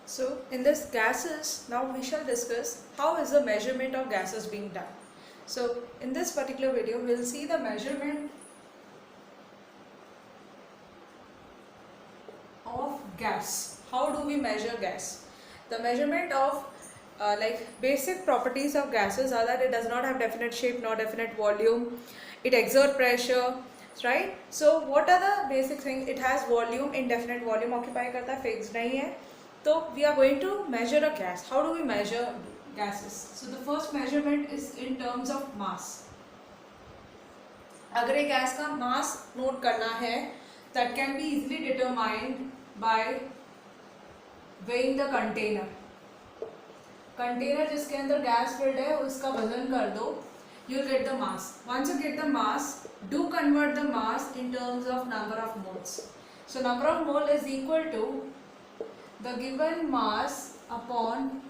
So in this gases, now we shall discuss how is the measurement of gases being done. So in this particular video, we will see the measurement of gas. How do we measure gas? The measurement of basic properties of gases are that it does not have definite shape nor definite volume. It exert pressure, right? So what are the basic things? It has volume, indefinite volume occupy करता है, fixed नहीं है. So we are going to measure a gas. How do we measure gases? So the first measurement is in terms of mass. अगर एक gas का मास note करना है, that can be easily determined by weighing the container. Container जिसके अंदर gas filled है उसका वजन कर दो, you will get the mass. Once you get the mass, do convert the mass in terms of number of moles. So number of mole is equal to the given mass upon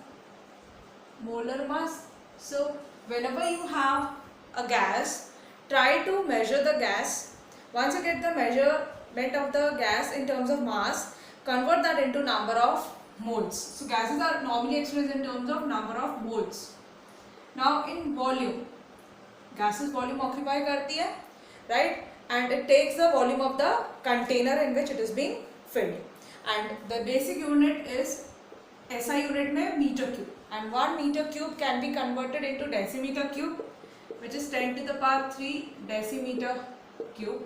molar mass. So whenever you have a gas, try to measure the gas. Once you get the measurement of the gas in terms of mass, convert that into number of moles. So gases are normally expressed in terms of number of moles. Now in volume, gases volume occupy करती है, right? And it takes the volume of the container in which it is being filled. And the basic unit is SI unit में meter cube. And 1 meter cube can be converted into decimeter cube, which is 10 to the power 3 decimeter cube,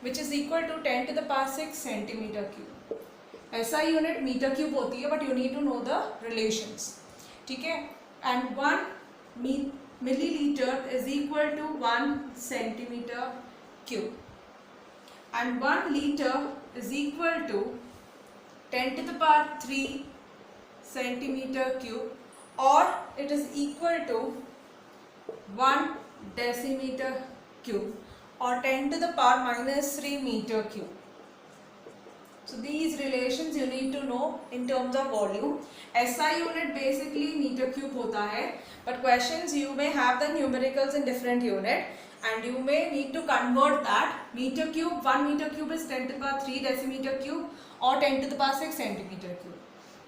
which is equal to 10 to the power 6 centimeter cube. SI unit meter cube होती है, but you need to know the relations. ठीक है? And 1 milliliter is equal to 1 centimeter cube. And 1 liter is equal to 10 to the power 3 centimeter cube, or it is equal to 1 decimeter cube, or 10 to the power minus 3 meter cube. So these relations you need to know in terms of volume. SI unit basically meter cube होता है, but questions you may have the numericals in different unit, and you may need to convert that. Meter cube, 1 meter cube is 10 to the power 3 decimeter cube, or 10 to the power 6 centimeter cube.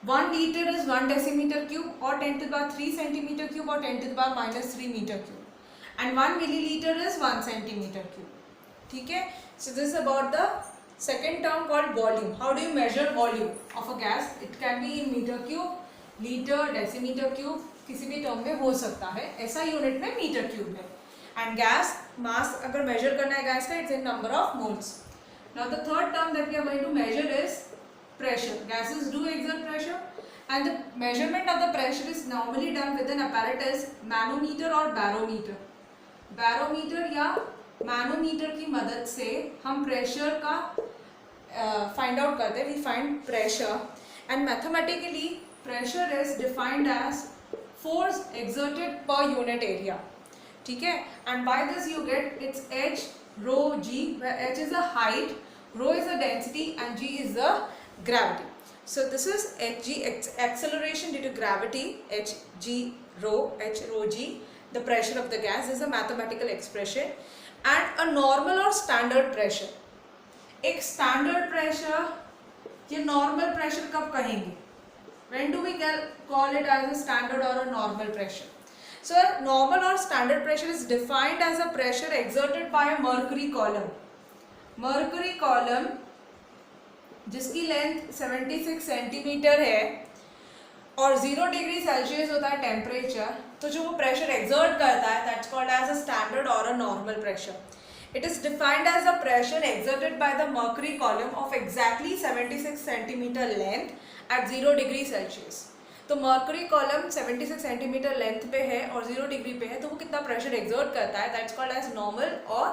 1 liter is 1 decimeter cube, or 10 to the power 3 centimeter cube, or 10 to the power minus 3 meter cube. And 1 milliliter is 1 centimeter cube. ठीक है? So this is about the second term called volume. How do you measure volume of a gas? It can be in meter cube, liter, decimeter cube, किसी भी term में हो सकता है. SI unit में meter cube है. And gas mass अगर measure करना है gas का, it's in number of moles. Now the third term that we are going to measure is pressure. Gases do exert pressure, and the measurement of the pressure is normally done with an apparatus manometer or barometer. Barometer या manometer की मदद से हम pressure का find out करते हैं. We find pressure, and mathematically pressure is defined as force exerted per unit area. ठीक है? And by this you get its H rho G, H is a height, rho is a density, and G is the gravity. So this is hg, acceleration due to gravity, hg rho, h rho g, the pressure of the gas is a mathematical expression. And a normal or standard pressure. एक standard pressure या normal pressure कब कहेंगे? When do we call it as a standard or a normal pressure? So a normal or standard pressure is defined as a pressure exerted by a mercury column. Mercury column जिसकी length 76 centimetre है और 0 degree Celsius होता है temperature, तो जो वो pressure exert करता है that's called as a standard और a normal pressure. It is defined as a pressure exerted by the mercury column of exactly 76 centimetre length at 0 degree Celsius. तो mercury column 76 centimetre length पे है और 0 degree पे है, तो वो कितना प्रेशर एक्सर्ट करता है दैट्स कॉल्ड एज नॉर्मल और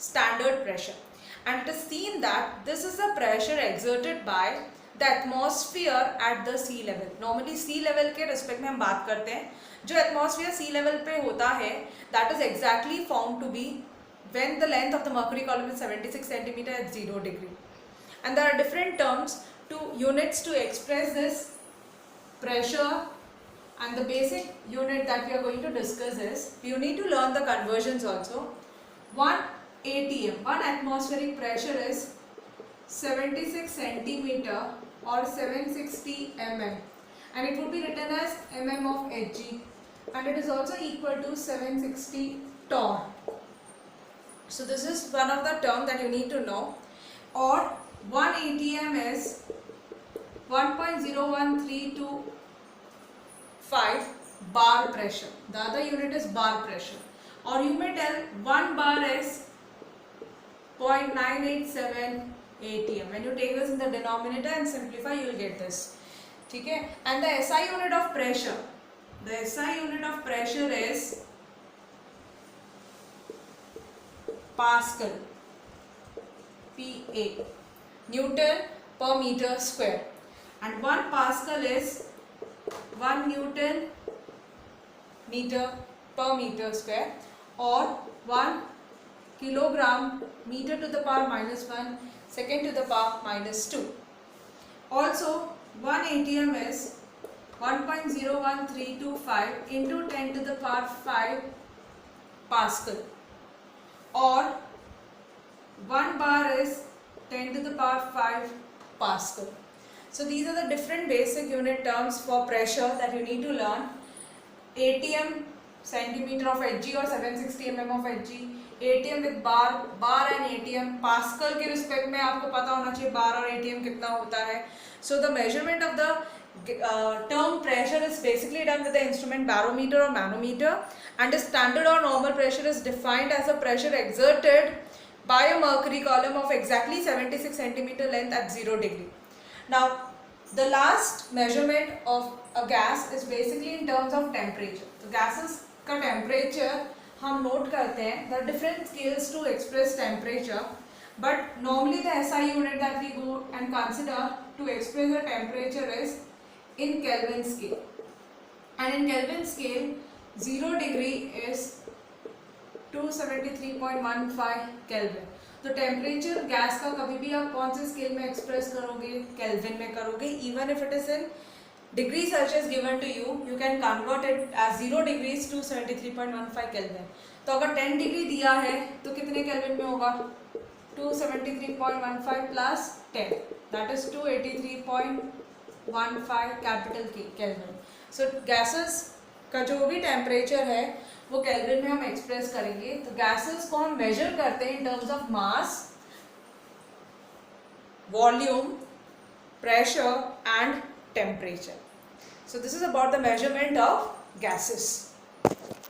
standard pressure. And it is seen that this is the pressure exerted by the atmosphere at the sea level. Normally sea level के respect में हम बात करते हैं. जो atmosphere sea level पे होता है, that is exactly found to be when the length of the mercury column is 76 centimeter at 0 degree. And there are different terms to units to express this pressure. And the basic unit that we are going to discuss is, you need to learn the conversions also. 1 ATM, 1 atmospheric pressure is 76 centimeter or 760 mm. and it would be written as mm of Hg, and it is also equal to 760 torr. So this is one of the term that you need to know. Or 1 atm is 1.01325 bar pressure. The other unit is bar pressure. Or you may tell 1 bar is 0.987 atm. When you take this in the denominator and simplify, you will get this. Okay? And the SI unit of pressure. The SI unit of pressure is Pascal. PA. Newton per meter square. And 1 Pascal is 1 Newton meter per meter square, or 1 kilogram meter to the power minus 1 second to the power minus 2. Also 1 atm is 1.01325 into 10 to the power 5 Pascal, or 1 bar is 10 to the power 5 Pascal. So these are the different basic unit terms for pressure that you need to learn. ATM centimeter of Hg or 760 mm of Hg, ATM with bar and ATM, Pascal के respect में आपको पता होना चाहिए bar और ATM कितना होता है. So the measurement of the term pressure is basically done with the instrument barometer or manometer, and the standard or normal pressure is defined as a pressure exerted by a mercury column of exactly 76 centimeter length at 0 degree. Now the last measurement of a gas is basically in terms of temperature. तो gases का temperature हम note करते हैं. There are different scales to express temperature, but normally the SI unit that we go and consider to express the temperature is in Kelvin scale. And in Kelvin scale, 0 degree is 273.15 Kelvin. तो temperature gas का कभी भी आप कौन से scale में express करोगे? Kelvin में करोगे. Even if it is in degree Celsius given to you, you can convert it as 0 degrees to 73.15 kelvin. तो अगर 10 डिग्री दिया है तो कितने केल्विन में होगा? 273.15 plus 10, that is 283.15 capital kelvin. So gases का जो भी टेम्परेचर है वो केल्विन में हम एक्सप्रेस करेंगे. तो गैसेस को हम मेजर करते हैं in terms of mass, volume, pressure and temperature. So this is about the measurement of gases.